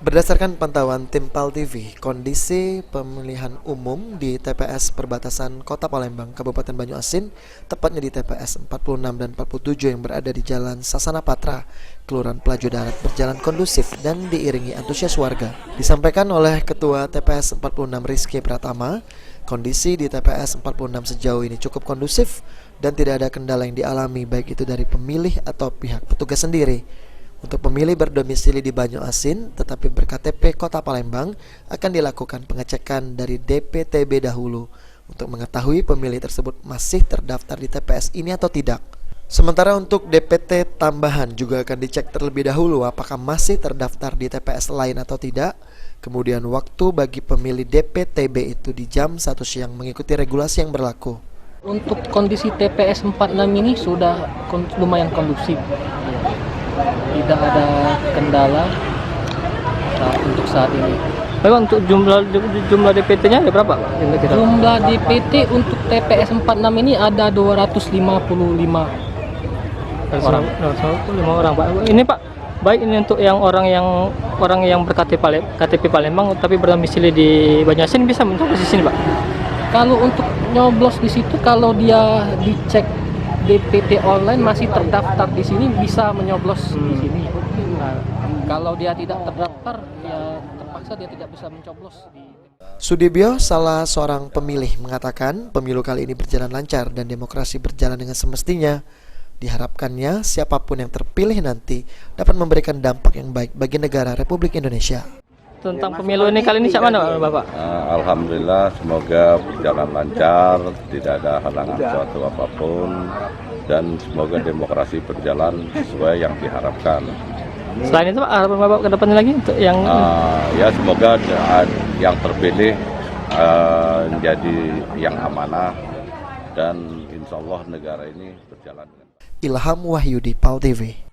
Berdasarkan pantauan tim PAL TV, kondisi pemilihan umum di TPS perbatasan Kota Palembang, Kabupaten Banyuasin, tepatnya di TPS 46 dan 47 yang berada di Jalan Sasana Patra, Kelurahan Pelaju Darat berjalan kondusif dan diiringi antusias warga. Disampaikan oleh Ketua TPS 46 Rizky Pratama, kondisi di TPS 46 sejauh ini cukup kondusif dan tidak ada kendala yang dialami baik itu dari pemilih atau pihak petugas sendiri. Untuk pemilih berdomisili di Banyuasin tetapi berKTP Kota Palembang akan dilakukan pengecekan dari DPTB dahulu untuk mengetahui pemilih tersebut masih terdaftar di TPS ini atau tidak. Sementara untuk DPT tambahan juga akan dicek terlebih dahulu apakah masih terdaftar di TPS lain atau tidak. Kemudian waktu bagi pemilih DPTB itu di jam 1 siang mengikuti regulasi yang berlaku. Untuk kondisi TPS 46 ini sudah lumayan kondusif. Tidak ada kendala untuk saat ini. Memang untuk jumlah DPT-nya ada berapa, Pak? Jumlah DPT untuk TPS 46 ini ada 255 orang. 255 orang, Pak. Ini Pak, baik ini untuk yang orang yang berKTP Palembang tapi berdomisili di Banyuasin bisa mencoblos di sini, Pak. Kalau untuk nyoblos di situ, kalau dia dicek DPT online masih terdaftar di sini bisa menyoblos di sini. Nah, kalau dia tidak terdaftar, ya terpaksa dia tidak bisa mencoblos di. Sudibyo, salah seorang pemilih, mengatakan pemilu kali ini berjalan lancar dan demokrasi berjalan dengan semestinya. Diharapkannya siapapun yang terpilih nanti dapat memberikan dampak yang baik bagi negara Republik Indonesia. Tentang pemilu ini kali ini siapa mana, Bapak? Alhamdulillah, semoga berjalan lancar, tidak ada halangan suatu apapun, dan semoga demokrasi berjalan sesuai yang diharapkan. Selain itu, Pak, harapan Bapak ke depannya lagi untuk yang ya semoga yang terpilih menjadi yang amanah dan insya Allah negara ini berjalan dengan Ilham Wahyudi, PAL TV.